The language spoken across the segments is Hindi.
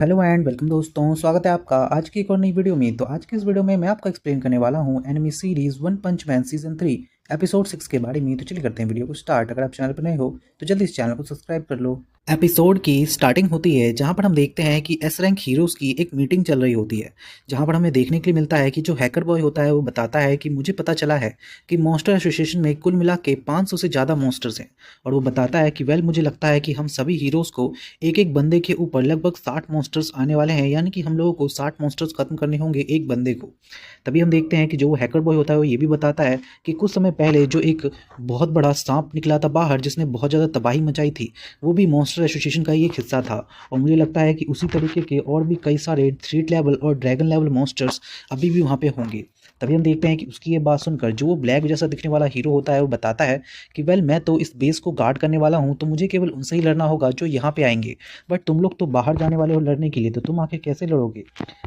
हेलो एंड वेलकम दोस्तों, स्वागत है आपका आज की एक और नई वीडियो में। तो आज की इस वीडियो में मैं आपको एक्सप्लेन करने वाला हूं एनिमी सीरीज वन पंच मैन सीजन 3 एपिसोड 6 के बारे में। तो चलिए करते हैं वीडियो को स्टार्ट। अगर आप चैनल पर नए हो तो जल्दी इस चैनल को सब्सक्राइब कर लो। एपिसोड की स्टार्टिंग होती है जहां पर हम देखते हैं कि एस रैंक हीरोज़ की एक मीटिंग चल रही होती है, जहां पर हमें देखने के लिए मिलता है कि जो हैकर बॉय होता है वो बताता है कि मुझे पता चला है कि मॉन्स्टर एसोसिएशन में कुल मिला के 500 से ज़्यादा मॉन्स्टर्स हैं। और वो बताता है कि वेल मुझे लगता है कि हम सभी हीरोज़ को एक एक बंदे के ऊपर लगभग 60 मॉन्स्टर्स आने वाले हैं, यानी कि हम लोगों को 60 मॉन्स्टर्स खत्म करने होंगे एक बंदे को। तभी हम देखते हैं कि जो वो हैकर बॉय होता है वो ये भी बताता है कि कुछ समय पहले जो एक बहुत बड़ा सांप निकला था बाहर जिसने बहुत ज़्यादा तबाही मचाई थी, वो भी मॉन्स्टर एसोसिएशन का ही एक हिस्सा था। और मुझे लगता है कि उसी तरीके के और भी कई सारे थ्रीट लेवल और ड्रैगन लेवल मॉन्स्टर्स अभी भी वहाँ पे होंगे। तभी हम देखते हैं कि उसकी ये बात सुनकर जो वो ब्लैक जैसा दिखने वाला हीरो होता है वो बताता है कि वेल मैं तो इस बेस को गार्ड करने वाला हूँ, तो मुझे केवल उनसे ही लड़ना होगा जो यहाँ पे आएंगे, बट तुम लोग तो बाहर जाने वाले हो लड़ने के लिए, तो तुम आके कैसे लड़ोगे।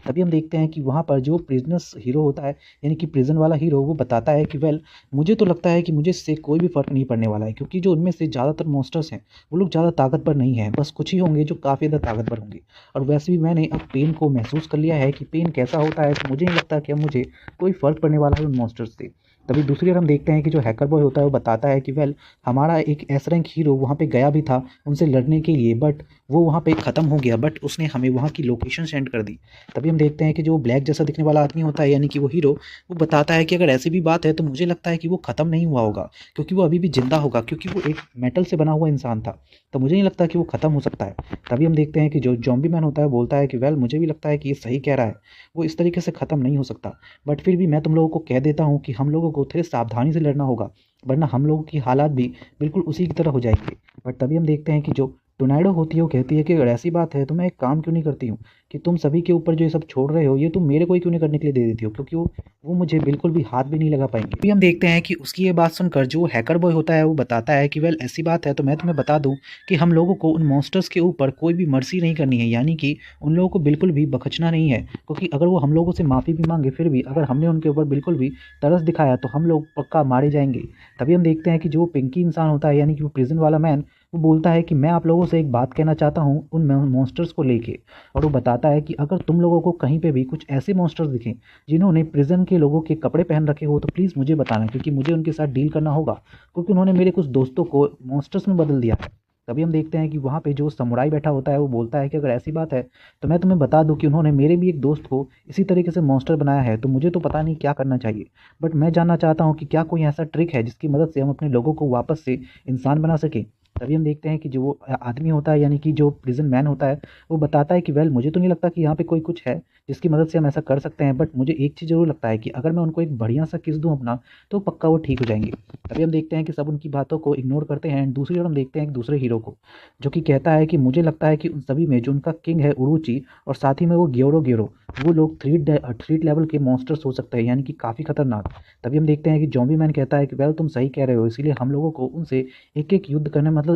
तभी हम देखते हैं कि वहाँ पर जो प्रिजनस हीरो होता है, यानी कि प्रिजन वाला हीरो, वो बताता है कि वेल मुझे तो लगता है कि मुझे इससे कोई भी फ़र्क नहीं पड़ने वाला है, क्योंकि जो उनमें से ज़्यादातर मॉन्स्टर्स हैं वो लोग ज़्यादा ताकतवर नहीं हैं, बस कुछ ही होंगे जो काफ़ी ज़्यादा ताकतवर होंगे। और वैसे भी मैंने अब पेन को महसूस कर लिया है कि पेन कैसा होता है, तो मुझे नहीं लगता कि अब मुझे कोई फ़र्क पड़ने वाला है उन मॉन्स्टर्स से। तभी दूसरी ओर हम देखते हैं कि जो हैकर बॉय होता है वो बताता है कि वेल हमारा एक एस रैंक हीरो वहाँ पे गया भी था उनसे लड़ने के लिए, बट वो वहाँ पे ख़त्म हो गया, बट उसने हमें वहाँ की लोकेशन सेंड कर दी। तभी हम देखते हैं कि जो ब्लैक जैसा दिखने वाला आदमी होता है, यानी कि वो हीरो, वो बताता है कि अगर ऐसी भी बात है तो मुझे लगता है कि वो ख़त्म नहीं हुआ होगा, क्योंकि वो अभी भी ज़िंदा होगा, क्योंकि वो एक मेटल से बना हुआ इंसान था। तो मुझे नहीं लगता कि वो ख़त्म हो सकता है। तभी हम देखते हैं कि जो ज़ॉम्बी मैन होता है बोलता है कि वेल मुझे भी लगता है कि ये सही कह रहा है, वो इस तरीके से ख़त्म नहीं हो सकता, बट फिर भी मैं तुम लोगों को कह देता हूँ कि हम लोगों को थोड़ी सावधानी से लड़ना होगा, वरना हम लोगों की हालात भी बिल्कुल उसी की तरह हो जाएंगे। बट तभी हम देखते हैं कि जो टोर्नेडो होती है वो कहती है कि अगर ऐसी बात है तो मैं एक काम क्यों नहीं करती हूँ कि तुम सभी के ऊपर जो ये सब छोड़ रहे हो ये तुम मेरे को ही क्यों नहीं करने के लिए दे देती हो, क्योंकि वो मुझे बिल्कुल भी हाथ भी नहीं लगा पाएंगे। अभी हम देखते हैं कि उसकी ये बात सुनकर जो हैकर बॉय होता है वो बताता है कि वेल ऐसी बात है तो मैं तुम्हें बता दूं कि हम लोगों को उन मॉन्स्टर्स के ऊपर कोई भी मर्सी नहीं करनी है, यानी कि उन लोगों को बिल्कुल भी बख्शना नहीं है, क्योंकि अगर वो हम लोगों से माफ़ी भी मांगे फिर भी अगर हमने उनके ऊपर बिल्कुल भी तरस दिखाया तो हम लोग पक्का मारे जाएंगे। तभी हम देखते हैं कि जो पिंकी इंसान होता है, यानी कि वो प्रिजन वाला मैन, वो बोलता है कि मैं आप लोगों से एक बात कहना चाहता हूँ उन मॉन्स्टर्स को लेके। और वो बताता है कि अगर तुम लोगों को कहीं पे भी कुछ ऐसे मॉन्स्टर्स दिखें जिन्होंने प्रिजन के लोगों के कपड़े पहन रखे हो तो प्लीज़ मुझे बताना, क्योंकि मुझे उनके साथ डील करना होगा, क्योंकि उन्होंने मेरे कुछ दोस्तों को मॉन्स्टर्स में बदल दिया है। तभी हम देखते हैं कि वहाँ पे जो समुराई बैठा होता है वो बोलता है कि अगर ऐसी बात है तो मैं तुम्हें बता दूं कि उन्होंने मेरे भी एक दोस्त को इसी तरीके से मॉन्स्टर बनाया है, तो मुझे तो पता नहीं क्या करना चाहिए, बट मैं जानना चाहता हूँ कि क्या कोई ऐसा ट्रिक है जिसकी मदद से हम अपने लोगों को वापस से इंसान बना सकें। तभी हम देखते हैं कि जो वो आदमी होता है, यानी कि जो प्रिजन मैन होता है, वो बताता है कि वेल मुझे तो नहीं लगता कि यहाँ पे कोई कुछ है जिसकी मदद से हम ऐसा कर सकते हैं, बट मुझे एक चीज़ ज़रूर लगता है कि अगर मैं उनको एक बढ़िया सा किस दूँ अपना, तो पक्का वो ठीक हो जाएंगे। तभी हम देखते हैं कि सब उनकी बातों को इग्नोर करते हैं एंड दूसरी ओर हम देखते हैं एक दूसरे हीरो को, जो कि कहता है कि मुझे लगता है कि उन सभी में जो उनका किंग है उरुची, और साथ ही में वो ग्योरो ग्योरो, वो लोग थ्रीट लेवल के मॉन्स्टर्स हो सकते हैं, यानी कि काफ़ी खतरनाक। तभी हम देखते हैं कि जॉम्बी मैन कहता है कि वेल तुम सही कह रहे हो, इसीलिए हम लोगों को उनसे एक एक युद्ध करने, मतलब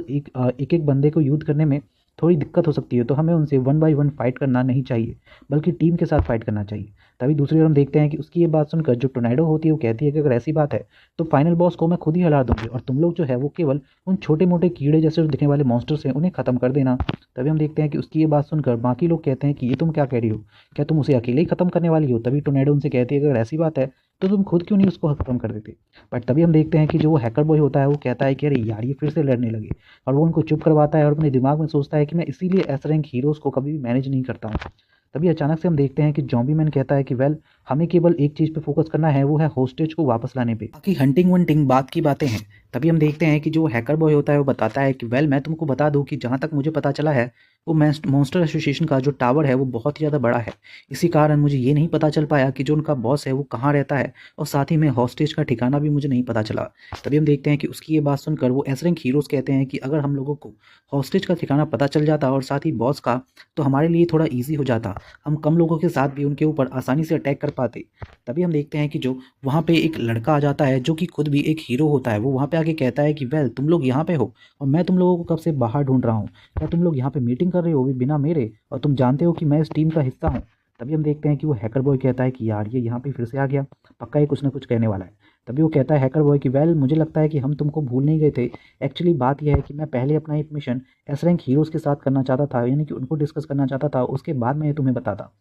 एक एक बंदे को युद्ध करने में थोड़ी दिक्कत हो सकती है, तो हमें उनसे वन बाय वन फाइट करना नहीं चाहिए, बल्कि टीम के साथ फाइट करना चाहिए। तभी दूसरी ओर हम देखते हैं कि उसकी ये बात सुनकर जो टोर्नेडो होती है वो कहती है कि अगर ऐसी बात है तो फाइनल बॉस को मैं खुद ही हरा दूंगी, और तुम लोग जो है वो केवल उन छोटे मोटे कीड़े जैसे जो दिखने वाले मॉन्स्टर्स हैं उन्हें खत्म कर देना। तभी हम देखते हैं कि उसकी ये बात सुनकर बाकी लोग कहते हैं कि ये तुम क्या कह रही हो, क्या तुम उसे अकेले ही खत्म करने वाली हो। तभी टोर्नेडो उनसे कहती है कि अगर ऐसी बात है तो तुम खुद क्यों नहीं उसको खत्म कर देते। बट तभी हम देखते हैं कि जो वो हैकर बॉय होता है वो कहता है कि अरे यार ये फिर से लड़ने लगे, और वो उनको चुप करवाता है और अपने दिमाग में सोचता है कि मैं इसीलिए एस रैंक हीरोज़ को कभी भी मैनेज नहीं करता हूँ। तभी अचानक से हम देखते हैं कि जॉम्बी मैन कहता है कि वेल हमें केवल एक चीज़ पे फोकस करना है, वो है होस्टेज को वापस लाने पे, बाकी हंटिंग वंटिंग बात की बातें हैं। तभी हम देखते हैं कि जो हैकर बॉय होता है वो बताता है कि वेल मैं तुमको बता दूं कि जहाँ तक मुझे पता चला है वो मॉन्स्टर एसोसिएशन का जो टावर है वो बहुत ही ज़्यादा बड़ा है, इसी कारण मुझे ये नहीं पता चल पाया कि जो उनका बॉस है वो कहाँ रहता है, और साथ ही में हॉस्टेज का ठिकाना भी मुझे नहीं पता चला। तभी हम देखते हैं कि उसकी ये बात सुनकर वो एस रैंक हीरोज़ कहते हैं कि अगर हम लोगों को हॉस्टेज का ठिकाना पता चल जाता और साथ ही बॉस का, तो हमारे लिए थोड़ा ईजी हो जाता, हम कम लोगों के साथ भी उनके ऊपर आसानी से अटैक कर पाते। तभी हम देखते हैं कि जो वहाँ पे एक लड़का आ जाता है जो कि खुद भी एक हीरो होता है, वो वहाँ पे आके कहता है कि वेल तुम लोग यहाँ पे हो और मैं तुम लोगों को कब से बाहर ढूंढ रहा हूँ, क्या तुम लोग यहाँ पे मीटिंग कर रहे हो भी बिना मेरे, और तुम जानते हो कि मैं इस टीम का हिस्सा हूँ। तभी हम देखते हैं कि वो हैकर बॉय कहता है कि यार ये यहाँ पे फिर से आ गया, पक्का ये कुछ ना कुछ कहने वाला है। तभी वो कहता है हैकर बॉय कि वेल मुझे लगता है कि हम तुमको भूल नहीं गए थे। एक्चुअली बात यह है कि मैं पहले अपना एक मिशन एस रैंक हीरोज़ के साथ करना चाहता था, यानी कि उनको डिस्कस करना चाहता था, उसके बाद मैं ये तुम्हें बताता।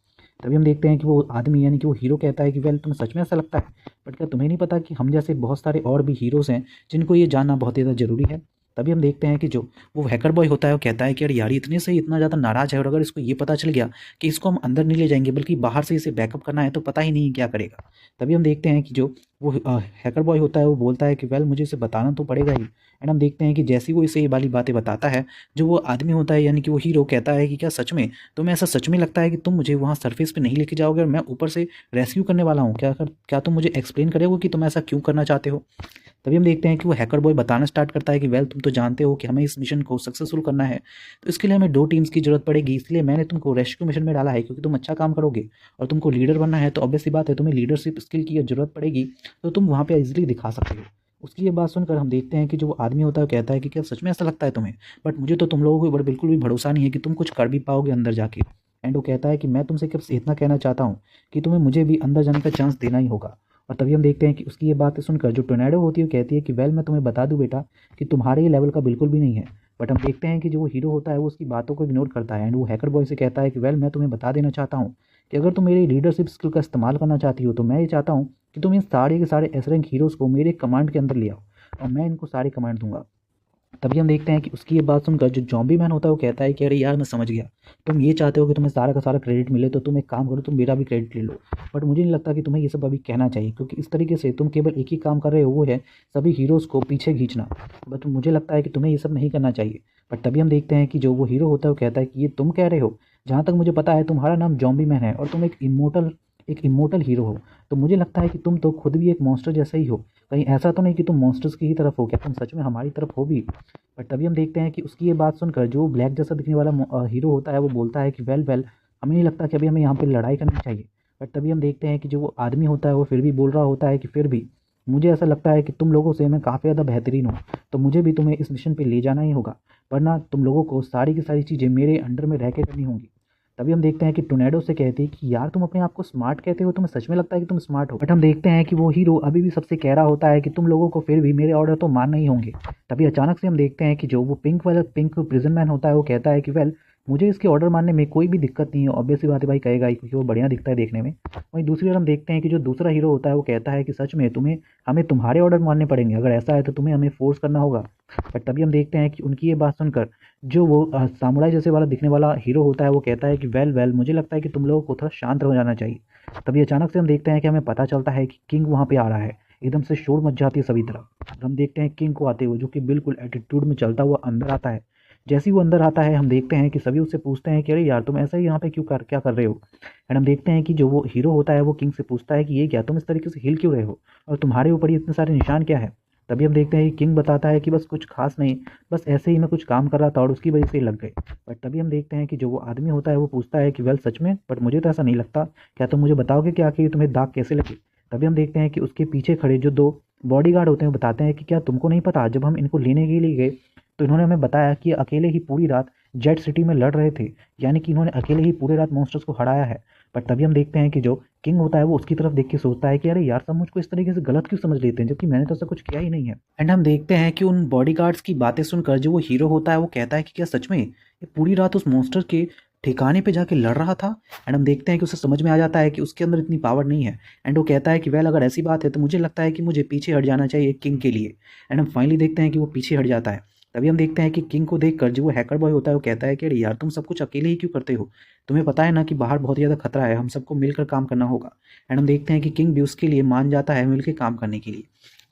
तभी हम देखते हैं कि वो आदमी यानी कि वो हीरो कहता है कि वेल तुम्हें सच में ऐसा लगता है, बट क्या तुम्हें नहीं पता कि हम जैसे बहुत सारे और भी हीरोज़ हैं जिनको ये जानना बहुत ही ज़्यादा ज़रूरी है। तभी हम देखते हैं कि जो वो हैकर बॉय होता है वो कहता है कि यार इतने से इतना ज़्यादा नाराज़ है, और अगर इसको ये पता चल गया कि इसको हम अंदर नहीं ले जाएंगे बल्कि बाहर से इसे बैकअप करना है तो पता ही नहीं क्या करेगा। तभी हम देखते हैं कि जो वो हैकर बॉय होता है वो बोलता है कि वेल मुझे इसे बताना तो पड़ेगा ही। एंड हम देखते हैं कि जैसे ही वो इसे ये वाली बातें बताता है, जो वो आदमी होता है यानी कि वो हीरो कहता है कि क्या सच में तुम्हें ऐसा सच में लगता है कि तुम मुझे वहाँ सरफेस पे नहीं लेके जाओगे और मैं ऊपर से रेस्क्यू करने वाला हूँ? क्या तुम मुझे एक्सप्लेन करोगे कि तुम ऐसा क्यों करना चाहते हो? तभी हम देखते हैं कि वो हैकर बॉय बताना स्टार्ट करता है कि वेल तुम तो जानते हो कि हमें इस मिशन को सक्सेसफुल करना है, तो इसके लिए हमें 2 टीम्स की ज़रूरत पड़ेगी, इसलिए मैंने तुमको रेस्क्यू मिशन में डाला है क्योंकि तुम अच्छा काम करोगे और तुमको लीडर बनना है, तो ऑब्वियस सी बात है तुम्हें लीडरशिप स्किल की ज़रूरत पड़ेगी, तो तुम वहाँ पे ईजिली दिखा सकते हो। उसकी ये बात सुनकर हम देखते हैं कि जो वो आदमी होता है वो कहता है कि क्या सच में ऐसा लगता है तुम्हें? बट मुझे तो तुम लोगों के ऊपर बिल्कुल भी भरोसा नहीं है कि तुम कुछ कर भी पाओगे अंदर जाके। एंड वो कहता है कि मैं तुमसे सिर्फ इतना कहना चाहता हूँ कि तुम्हें मुझे भी अंदर जाने का चांस देना ही होगा। और तभी हम देखते हैं कि उसकी ये बातें सुनकर जो टोर्नेडो होती है वो कहती है कि वेल मैं तुम्हें बता दूं बेटा कि तुम्हारे ये लेवल का बिल्कुल भी नहीं है। बट हम देखते हैं कि जो वो हीरो होता है वो उसकी बातों को इग्नोर करता है, एंड वो हैकर बॉय से कहता है कि वेल मैं तुम्हें बता देना चाहता हूँ कि अगर तुम मेरी लीडरशिप स्किल का इस्तेमाल करना चाहती हो तो मैं ये चाहता हूँ कि तुम इन सारे के सारे एस रैंक हीरोज़ को मेरे कमांड के अंदर ले आओ और मैं इनको सारे कमांड दूंगा। तभी हम देखते हैं कि उसकी ये बात सुनकर जो जॉम्बी मैन होता है वो कहता है कि अरे यार मैं समझ गया, तुम ये चाहते हो कि तुम्हें सारा का सारा क्रेडिट मिले, तो तुम एक काम करो तुम मेरा भी क्रेडिट ले लो। बट मुझे नहीं लगता कि तुम्हें ये सब अभी कहना चाहिए, क्योंकि इस तरीके से तुम केवल एक ही काम कर रहे हो, वो है सभी हीरोज़ को पीछे खींचना। बट मुझे लगता है कि तुम्हें ये सब नहीं करना चाहिए। बट तभी हम देखते हैं कि जो वो हीरो होता है वो कहता है कि ये तुम कह रहे हो, जहाँ तक मुझे पता है तुम्हारा नाम जॉम्बी मैन है और तुम एक इमोर्टल हीरो हो, तो मुझे लगता है कि तुम तो खुद भी एक मॉन्स्टर जैसा ही हो। कहीं ऐसा तो नहीं कि तुम मॉन्स्टर्स की ही तरफ हो? क्या तुम सच में हमारी तरफ हो भी? बट तभी हम देखते हैं कि उसकी ये बात सुनकर जो ब्लैक जैसा दिखने वाला हीरो होता है वो बोलता है कि वेल वेल हमें नहीं लगता कि अभी हमें यहाँ पे लड़ाई करनी चाहिए। बट तभी हम देखते हैं कि जो वो आदमी होता है वो फिर भी बोल रहा होता है कि फिर भी मुझे ऐसा लगता है कि तुम लोगों से मैं काफ़ी ज़्यादा बेहतरीन हूँ, तो मुझे भी तुम्हें इस मिशन पे ले जाना ही होगा, वरना तुम लोगों को सारी की सारी चीज़ें मेरे अंडर में रह के करनी होंगी। तभी हम देखते हैं कि टोर्नेडो से कहती है कि यार तुम अपने आप को स्मार्ट कहते हो, तुम्हें सच में लगता है कि तुम स्मार्ट हो? बट हम देखते हैं कि वो हीरो अभी भी सबसे कह रहा होता है कि तुम लोगों को फिर भी मेरे ऑर्डर तो मानना ही होंगे। तभी अचानक से हम देखते हैं कि जो वो पिंक प्रिजन मैन होता है वो कहता है कि वेल मुझे इसके ऑर्डर मानने में कोई भी दिक्कत नहीं है। ऑब्वियस सी बात है भाई, कहेगा ही क्योंकि वो बढ़िया दिखता है देखने में। वहीं दूसरी ओर हम देखते हैं कि जो दूसरा हीरो होता है वो कहता है कि सच में हमें तुम्हारे ऑर्डर मानने पड़ेंगे, अगर ऐसा है तो तुम्हें हमें फोर्स करना होगा। बट तभी हम देखते हैं कि उनकी ये बात सुनकर जो वो सामुराई जैसे वाला दिखने वाला हीरो होता है वो कहता है कि वेल वेल मुझे लगता है कि तुम लोगों को थोड़ा शांत हो जाना चाहिए। तभी अचानक से हम देखते हैं कि हमें पता चलता है कि किंग वहाँ पे आ रहा है। एकदम से शोर मच जाती है सभी तरफ। हम देखते हैं किंग को आते हुए, जो कि बिल्कुल एटीट्यूड में चलता हुआ अंदर आता है। जैसे ही वो अंदर आता है हम देखते हैं कि सभी उससे पूछते हैं कि अरे यार तुम ऐसा ही यहाँ पे क्या कर रहे हो? एंड हम देखते हैं कि जो वो हीरो होता है वो किंग से पूछता है कि ये क्या, तुम इस तरीके से हिल क्यों रहे हो और तुम्हारे ऊपर ये इतने सारे निशान क्या है? तभी हम देखते हैं कि किंग बताता है कि बस कुछ खास नहीं, बस ऐसे ही मैं कुछ काम कर रहा था और उसकी वजह से ही लग गए। बट तभी हम देखते हैं कि जो वो आदमी होता है वो पूछता है कि वेल सच में, बट मुझे तो ऐसा नहीं लगता, क्या तुम मुझे बताओगे कि आखिर तुम्हें दाग कैसे लगे? तभी हम देखते हैं कि उसके पीछे खड़े जो 2 बॉडीगार्ड होते हैं वो बताते हैं कि क्या तुमको नहीं पता, जब हम इनको लेने के लिए गए तो इन्होंने हमें बताया कि अकेले ही पूरी रात जेट सिटी में लड़ रहे थे, यानी कि इन्होंने अकेले ही पूरे रात मॉन्स्टर्स को हराया है। बट तभी हम देखते हैं कि जो किंग होता है वो उसकी तरफ देख के सोचता है कि अरे यार सब मुझको इस तरीके से गलत क्यों समझ लेते हैं, जबकि मैंने तो ऐसा कुछ किया ही नहीं है। एंड हम देखते हैं कि उन बॉडीगार्ड्स की बातें सुनकर जो वो हीरो होता है वो कहता है कि क्या सच में ये पूरी रात उस मॉन्स्टर के ठिकाने पे जाके लड़ रहा था? एंड हम देखते हैं कि उसे समझ में आ जाता है कि उसके अंदर इतनी पावर नहीं है। एंड वो कहता है कि वेल अगर ऐसी बात है तो मुझे लगता है कि मुझे पीछे हट जाना चाहिए किंग के लिए। एंड हम फाइनली देखते हैं कि वो पीछे हट जाता है। तभी हम देखते हैं कि किंग को देखकर जो वो हैकर बॉय होता है वो कहता है कि अरे यार तुम सब कुछ अकेले ही क्यों करते हो? तुम्हें पता है ना कि बाहर बहुत ज़्यादा खतरा है, हम सबको मिलकर काम करना होगा। एंड हम देखते हैं कि किंग भी उसके लिए मान जाता है मिलकर काम करने के लिए।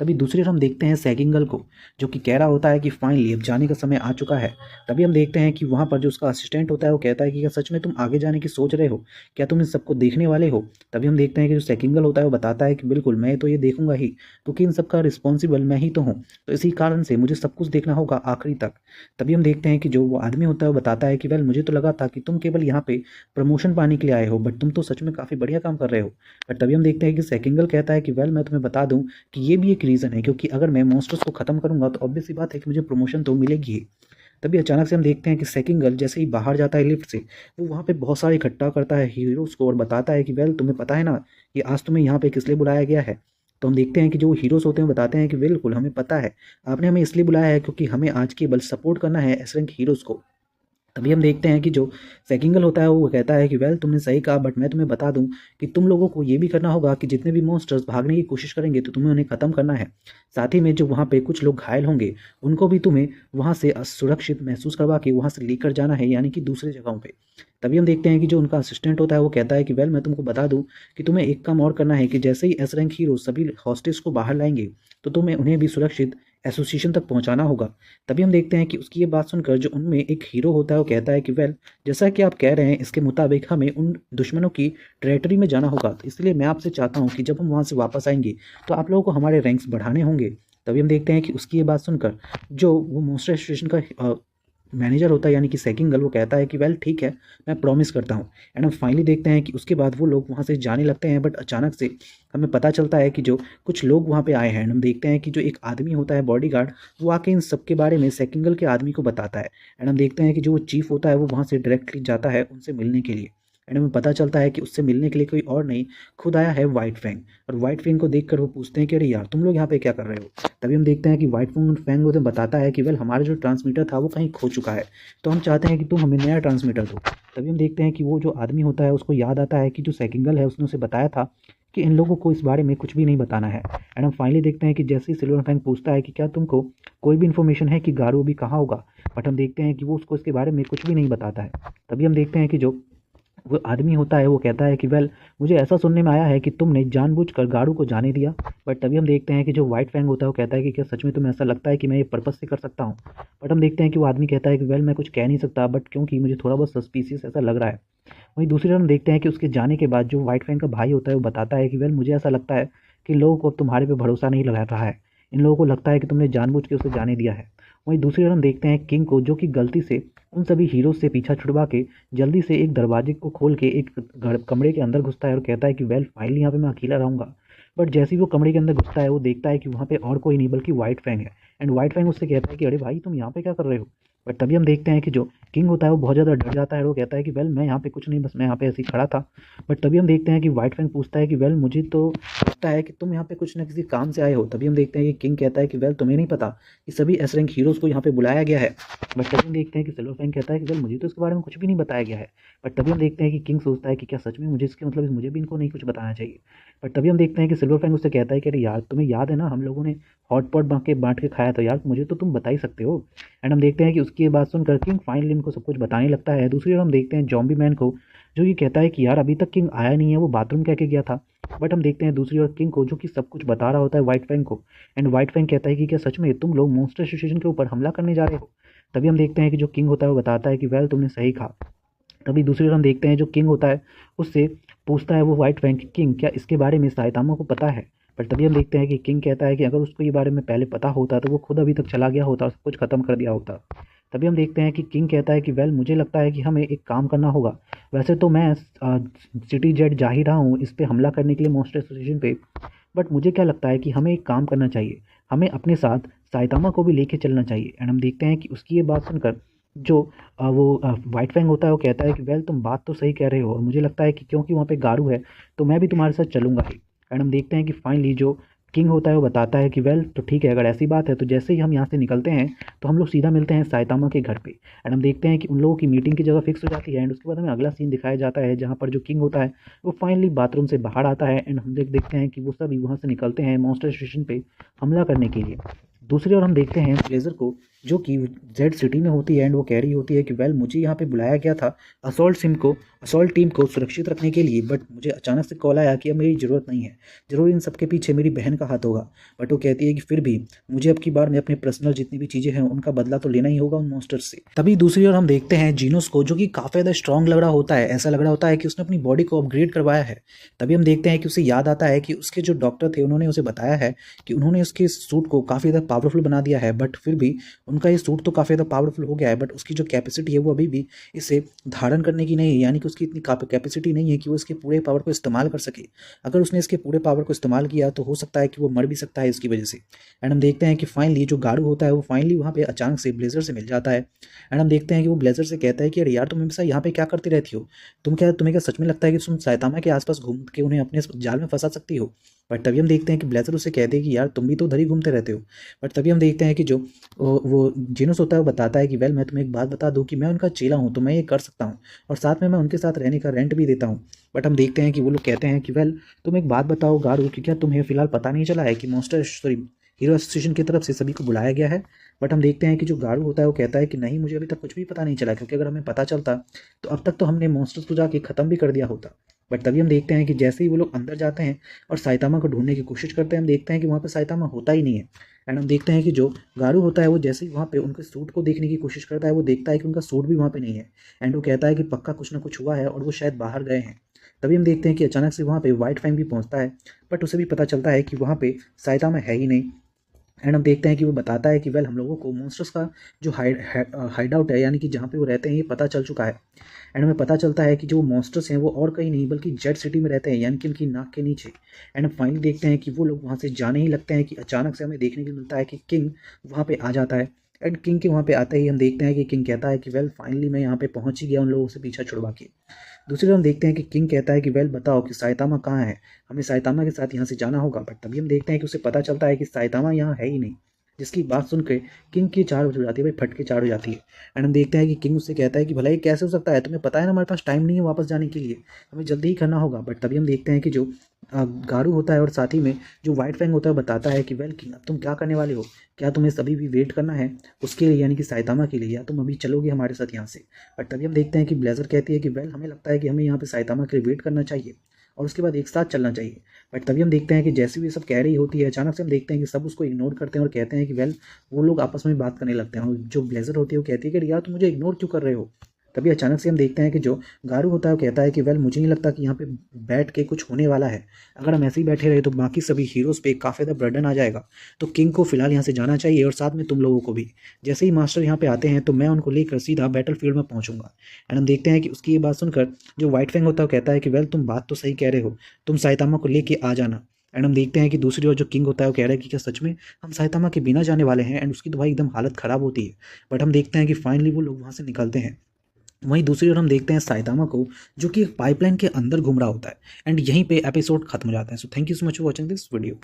तभी दूसरी ओर हम देखते हैं सैगिंगल को, जो कि कह रहा होता है कि फाइनली अब जाने का समय आ चुका है। तभी हम देखते हैं कि वहाँ पर जो उसका असिस्टेंट होता है वो कहता है कि क्या सच में तुम आगे जाने की सोच रहे हो? क्या तुम इन सबको देखने वाले हो? तभी हम देखते हैं कि जो सैगिंगल होता है वो बताता है कि बिल्कुल मैं तो ये देखूंगा ही, क्योंकि इन सब का रिस्पॉन्सिबल मैं ही तो हूँ, तो इसी कारण से मुझे सब कुछ देखना होगा आखिरी तक। तभी हम देखते हैं कि जो वो आदमी होता है वो बताता है कि वेल मुझे तो लगा था कि तुम केवल यहाँ पे प्रमोशन पाने के लिए आए हो, बट तुम तो सच में काफ़ी बढ़िया काम कर रहे हो। बट तभी हम देखते हैं कि सैगिंगल कहता है कि वेल मैं तुम्हें बता दूं कि ये भी एक रीज़न है, क्योंकि अगर मैं मॉन्स्टर्स को ख़त्म करूंगा तो ऑब्वियस सी बात है कि मुझे प्रमोशन तो मिलेगी ही। तभी अचानक से हम देखते हैं कि सैगिंगल जैसे ही बाहर जाता है लिफ्ट से, वो वहाँ पे बहुत सारे इकट्ठा करता है हीरोज़ को और बताता है कि वेल तुम्हें पता है ना कि आज तुम्हें यहाँ पे किस लिए बुलाया गया है? तो हम देखते हैं कि जो हीरोज़ होते हैं वो बताते हैं कि बिल्कुल हमें पता है, आपने हमें इसलिए बुलाया है क्योंकि हमें आज केवल सपोर्ट करना है एस रैंक हीरोज़ को। तभी हम देखते हैं कि जो सेकिंगल होता है वो कहता है कि वेल तुमने सही कहा, बट मैं तुम्हें बता दूं कि तुम लोगों को ये भी करना होगा कि जितने भी मॉन्स्टर्स भागने की कोशिश करेंगे तो तुम्हें उन्हें ख़त्म करना है। साथ ही में जो वहाँ पे कुछ लोग घायल होंगे उनको भी तुम्हें वहाँ से सुरक्षित महसूस करवा के वहाँ से लेकर जाना है, यानी कि दूसरी जगहों पे। तभी हम देखते हैं कि जो उनका असिस्टेंट होता है वो कहता है कि वेल मैं तुमको बता दूं कि तुम्हें एक काम और करना है कि जैसे ही एस रैंक हीरो सभी हॉस्टेज को बाहर लाएंगे तो तुम्हें उन्हें भी सुरक्षित एसोसिएशन तक पहुंचाना होगा। तभी हम देखते हैं कि उसकी ये बात सुनकर जो उनमें एक हीरो होता है वो कहता है कि वेल जैसा कि आप कह रहे हैं इसके मुताबिक हमें उन दुश्मनों की टेरिटरी में जाना होगा, तो इसलिए मैं आपसे चाहता हूँ कि जब हम वहाँ से वापस आएंगे तो आप लोगों को हमारे रैंक्स बढ़ाने होंगे। तभी हम देखते हैं कि उसकी ये बात सुनकर जो वो मॉन्स्टर एसोसिएशन का मैनेजर होता है यानी कि सेकिंगल, वो कहता है कि वेल ठीक है, मैं प्रॉमिस करता हूँ। एंड हम फाइनली देखते हैं कि उसके बाद वो लोग वहाँ से जाने लगते हैं, बट अचानक से हमें पता चलता है कि जो कुछ लोग वहाँ पे आए हैं। हम देखते हैं कि जो एक आदमी होता है बॉडीगार्ड, वो आके इन सब के बारे में सेकिंगल के आदमी को बताता है। एंड हम देखते हैं कि जो वो चीफ होता है वो वहाँ से डायरेक्टली जाता है उनसे मिलने के लिए। एंड हमें पता चलता है कि उससे मिलने के लिए कोई और नहीं, खुद आया है व्हाइट फैंग। और व्हाइट फैंग को देखकर वो पूछते हैं कि अरे यार तुम लोग यहाँ पे क्या कर रहे हो। तभी हम देखते हैं कि व्हाइट फैंग उन्हें बताता है कि वेल हमारा जो ट्रांसमीटर था वो कहीं खो चुका है, तो हम चाहते हैं कि तुम हमें नया ट्रांसमीटर दो। तभी हम देखते हैं कि वो जो आदमी होता है उसको याद आता है कि जो सेकिंगल है उसने उसे बताया था कि इन लोगों को इस बारे में कुछ भी नहीं बताना है। एंड हम फाइनली देखते हैं कि जैसे ही सिल्वर फैंग पूछता है कि क्या तुमको कोई भी इन्फॉर्मेशन है कि गारू अभी कहाँ होगा, बट हम देखते हैं कि वो उसको इसके बारे में कुछ भी नहीं बताता है। तभी हम देखते हैं कि जो वो आदमी होता है वो कहता है कि वेल मुझे ऐसा सुनने में आया है कि तुमने जानबूझकर गारू को जाने दिया। बट तभी हम देखते हैं कि जो व्हाइट फैंग होता है वो कहता है कि क्या सच में तुम्हें ऐसा लगता है कि मैं ये पर्पस से कर सकता हूँ। बट हम देखते हैं कि वो आदमी कहता है कि वेल मैं कुछ कह नहीं सकता, बट क्योंकि मुझे थोड़ा बहुत सस्पिशियस ऐसा लग रहा है। वहीं दूसरी तरफ हम देखते हैं कि उसके जाने के बाद जो व्हाइट फैंग का भाई होता है वो बताता है कि वेल मुझे ऐसा लगता है कि लोगों को अब तुम्हारे पे भरोसा नहीं लगा रहा है, इन लोगों को लगता है कि तुमने जानबूझ के उसे जाने दिया है। वहीं दूसरी तरफ हम देखते हैं किंग को, जो कि गलती से उन सभी हीरोज से पीछा छुड़वा के जल्दी से एक दरवाजे को खोल के एक कमरे के अंदर घुसता है और कहता है कि वेल फाइनली यहाँ पे मैं अकेला रहूँगा। बट जैसे ही वो कमरे के अंदर घुसता है वो देखता है कि वहाँ पे और कोई नहीं बल्कि व्हाइट फैंग है। एंड व्हाइट फैंग उससे कहता है कि अरे भाई तुम यहाँ पे क्या कर रहे हो। बट तभी हम देखते हैं कि जो किंग होता है वो बहुत ज़्यादा डर जाता है और वो कहता है कि वेल मैं यहाँ पे कुछ नहीं, बस मैं यहाँ पे ऐसे ही खड़ा था। बट तभी हम देखते हैं कि व्हाइट फैंग पूछता है कि वेल मुझे तो लगता है कि तुम यहाँ पे कुछ ना किसी काम से आए हो। तभी हम देखते हैं कि किंग कहता है कि वेल तुम्हें नहीं पता कि सभी एस रैंक हीरोज़ को यहाँ पे बुलाया गया है। बट तभी हम देखते हैं कि सिल्वर फैंग कहता है कि वेल मुझे तो इसके बारे में कुछ भी नहीं बताया गया है। बट तभी हम देखते हैं कि किंग सोचता है कि क्या सच में मुझे इसके मतलब मुझे भी इनको नहीं कुछ बताना चाहिए। बट तभी हम देखते हैं कि सिल्वर फैंग उससे कहता है कि अरे यार तुम्हें याद है ना हम लोगों ने हॉटपॉट बांट के खाया था यार, मुझे तो तुम बता ही सकते हो। एंड हम देखते हैं कि उसकी ये बात सुनकर किंग फाइनली उनको सब कुछ बताने लगता है। दूसरी ओर हम देखते हैं जॉम्बी मैन को, जो ये कहता है कि यार अभी तक किंग आया नहीं है, वो बाथरूम कह के गया था। बट हम देखते हैं दूसरी ओर किंग को, जो कि सब कुछ बता रहा होता है व्हाइट फैंग को। एंड व्हाइट फैंग कहता है कि क्या सच में तुम लोग मॉन्स्टर एसोसिएशन के ऊपर हमला करने जा रहे हो। तभी हम देखते हैं कि जो किंग होता है वो बताता है कि वेल तुमने सही कहा। तभी दूसरी ओर हम देखते हैं जो किंग होता है उससे पूछता है वो व्हाइट फैंग कि किंग क्या इसके बारे में साइतामा को पता है। पर तभी हम देखते हैं कि किंग कहता है कि अगर उसको ये बारे में पहले पता होता तो वो खुद अभी तक चला गया होता और सब कुछ खत्म कर दिया होता। तभी हम देखते हैं कि किंग कहता है कि वेल मुझे लगता है कि हमें एक काम करना होगा। वैसे तो मैं सिटी जेट जा ही रहा हूँ इस पे हमला करने के लिए मॉन्स्टर एसोसिएशन पे, बट मुझे क्या लगता है कि हमें एक काम करना चाहिए, हमें अपने साथ साइतामा को भी लेके चलना चाहिए। एंड हम देखते हैं कि उसकी ये बात सुनकर जो वो व्हाइट फैंग होता है वो कहता है कि वेल तुम बात तो सही कह रहे हो और मुझे लगता है कि क्योंकि वहाँ पे गारू है तो मैं भी तुम्हारे साथ चलूँगा ही। एंड हम देखते हैं कि फाइनली जो किंग होता है वो बताता है कि वेल तो ठीक है, अगर ऐसी बात है तो जैसे ही हम यहाँ से निकलते हैं तो हम लोग सीधा मिलते हैं साइतामा के घर पे। एंड हम देखते हैं कि उन लोगों की मीटिंग की जगह फिक्स हो जाती है। एंड उसके बाद हमें अगला सीन दिखाया जाता है जहाँ पर जो किंग होता है वो फाइनली बाथरूम से बाहर आता है। एंड हम देखते हैं कि वो सभी वहाँ से निकलते हैं मॉन्स्टर स्टेशन पे हमला करने के लिए। दूसरी ओर हम देखते हैं ब्लेजर को, जो कि जेड सिटी में होती है। एंड वो कह रही होती है कि वेल मुझे यहाँ पे बुलाया गया था असॉल्ट टीम को सुरक्षित रखने के लिए, बट मुझे अचानक से कॉल आया कि अब मेरी ज़रूरत नहीं है, ज़रूर इन सब के पीछे मेरी बहन का हाथ होगा। बट वो कहती है कि फिर भी मुझे अब की बार में अपने पर्सनल जितनी भी चीज़ें हैं उनका बदला तो लेना ही होगा उन मॉन्स्टर्स से। तभी दूसरी ओर हम देखते हैं जीनोस को, जो कि काफ़ी ज़्यादा स्ट्रॉन्ग लग रहा होता है, ऐसा लग रहा होता है कि उसने अपनी बॉडी को अपग्रेड करवाया है। तभी हम देखते हैं कि उसे याद आता है कि उसके जो डॉक्टर थे उन्होंने उसे बताया है कि उन्होंने उसके सूट को काफ़ी ज़्यादा पावरफुल बना दिया है, बट फिर भी उनका ये सूट तो काफ़ी ज़्यादा पावरफुल हो गया है, बट उसकी जो कैपेसिटी है वो अभी भी इसे धारण करने की नहीं है, यानी कि उसकी इतनी कैपेसिटी नहीं है कि वो इसके पूरे पावर को इस्तेमाल कर सके। अगर उसने इसके पूरे पावर को इस्तेमाल किया तो हो सकता है कि वो मर भी सकता है इसकी वजह से। एंड हम देखते हैं कि फाइनली जो गारू होता है वो फाइनली वहाँ पे अचानक से ब्लेजर से मिल जाता है। एंड हम देखते हैं कि वो ब्लेजर से कहता है कि अरे यार तुम हमेशा यहाँ पे क्या करती रहती हो, तुम्हें क्या सच में लगता है कि तुम साइतामा के आसपास घूम के उन्हें अपने जाल में फंसा सकती हो। बट तभी हम देखते हैं कि ब्लेजर उसे कहते हैं कि यार तुम भी तो उधर ही घूमते रहते हो। बट तभी हम देखते हैं कि जो वो जिनोस होता है वो बताता है कि वेल मैं तुम्हें एक बात बता दूं कि मैं उनका चेला हूँ तो मैं ये कर सकता हूँ, और साथ में मैं उनके साथ रहने का रेंट भी देता हूँ। बट हम देखते हैं कि वो लोग कहते हैं कि वेल तुम एक बात बताओ गारू कि क्या तुम्हें फिलहाल पता नहीं चला है कि हीरो एसोसिएशन की तरफ से सभी को बुलाया गया है। बट हम देखते हैं कि जो गारू होता है वो कहता है कि नहीं, मुझे अभी तक कुछ भी पता नहीं चला, क्योंकि अगर हमें पता चलता तो अब तक तो हमने मॉन्स्टर्स को जाके ख़त्म भी कर दिया होता। बट तभी हम देखते हैं कि जैसे ही वो लोग अंदर जाते हैं और साइतामा को ढूंढने की कोशिश करते हैं, हम देखते हैं कि वहाँ पे साइतामा होता ही नहीं है। एंड हम देखते हैं कि जो गारू होता है वो जैसे ही वहाँ पे उनके सूट को देखने की कोशिश करता है वो देखता है कि उनका सूट भी वहाँ पे नहीं है। एंड वो कहता है कि पक्का कुछ ना कुछ हुआ है और वो शायद बाहर गए हैं। तभी हम देखते हैं कि अचानक से वहाँ पे व्हाइट फैंग भी पहुँचता है। बट उसे भी पता चलता है कि वहाँ पे साइतामा है ही नहीं। एंड हम देखते हैं कि वो बताता है कि वेल हम लोगों को मॉन्स्टर्स का जो हाइड आउट है, यानी कि जहाँ पे वो रहते हैं, ये पता चल चुका है। एंड हमें पता चलता है कि जो मॉन्स्टर्स हैं वो और कहीं नहीं बल्कि जेड सिटी में रहते हैं, यानी कि उनकी नाक के नीचे। एंड हम फाइनली देखते हैं कि वो लोग वहाँ से जाने ही लगते हैं कि अचानक से हमें देखने को मिलता है कि किंग वहाँ पे आ जाता है। एंड किंग के वहाँ पे आते ही हम देखते हैं कि किंग कहता है कि वेल फाइनली मैं यहाँ पे पहुँच ही गया उन लोगों से पीछा छुड़वा के। दूसरी तरफ हम देखते हैं कि किंग कहता है कि वेल बताओ कि साइतामा कहाँ है, हमें साइतामा के साथ यहाँ से जाना होगा। बट तभी हम देखते हैं कि उसे पता चलता है कि साइतामा यहाँ है ही नहीं। जिसकी बात सुन के किंग की चार हो जाती है, भाई फट के चार हो जाती है। एंड हम देखते हैं कि किंग उससे कहता है कि भला ये कैसे हो सकता है, तुम्हें पता है ना हमारे पास टाइम नहीं है वापस जाने के लिए, हमें जल्दी ही करना होगा। बट तभी हम देखते हैं कि जो गारू होता है और साथ ही में जो व्हाइट फैंग होता है बताता है कि वेल किंग अब तुम क्या करने वाले हो, क्या तुम्हें अभी भी वेट करना है उसके लिए, यानी कि साइतामा के लिए, या तुम अभी चलोगे हमारे साथ यहाँ से। बट तभी हम देखते हैं कि ब्लेजर कहती है कि वेल हमें लगता है कि हमें यहाँ पे साइतामा के लिए वेट करना चाहिए और उसके बाद एक साथ चलना चाहिए। बट तभी हम देखते हैं कि जैसे भी ये सब कह रही होती है, अचानक से हम देखते हैं कि सब उसको इग्नोर करते हैं और कहते हैं कि वेल वो लोग आपस में बात करने लगते हैं। और जो ब्लेजर होती है वो कहती है कि यार तुम मुझे इग्नोर क्यों कर रहे हो। तभी अचानक से हम देखते हैं कि जो गारू होता है वो कहता है कि वेल मुझे नहीं लगता कि यहाँ पे बैठ के कुछ होने वाला है, अगर हम ऐसे ही बैठे रहे तो बाकी सभी हीरोज़ पे काफ़ी ज़्यादा बर्डन आ जाएगा। तो किंग को फिलहाल यहाँ से जाना चाहिए और साथ में तुम लोगों को भी। जैसे ही मास्टर यहाँ पे आते हैं तो मैं उनको लेकर सीधा बैटल फील्ड में पहुँचूंगा। एंड हम देखते हैं कि उसकी ये बात सुनकर जो व्हाइट फैंग होता है वो कहता है कि वेल तुम बात तो सही कह रहे हो, तुम साइतामा को लेके आ जाना। एंड हम देखते हैं कि दूसरी ओर जो किंग होता है वो कह रहा है कि क्या सच में हम साइतामा के बिना जाने वाले हैं। एंड उसकी तो भाई एकदम हालत ख़राब होती है। बट हम देखते हैं कि फाइनली वो लोग वहाँ से निकलते हैं। वहीं दूसरी ओर हम देखते हैं साइतामा को जो कि एक पाइपलाइन के अंदर घूम रहा होता है। एंड यहीं पे एपिसोड खत्म हो जाता है। So thank you so much for watching this video.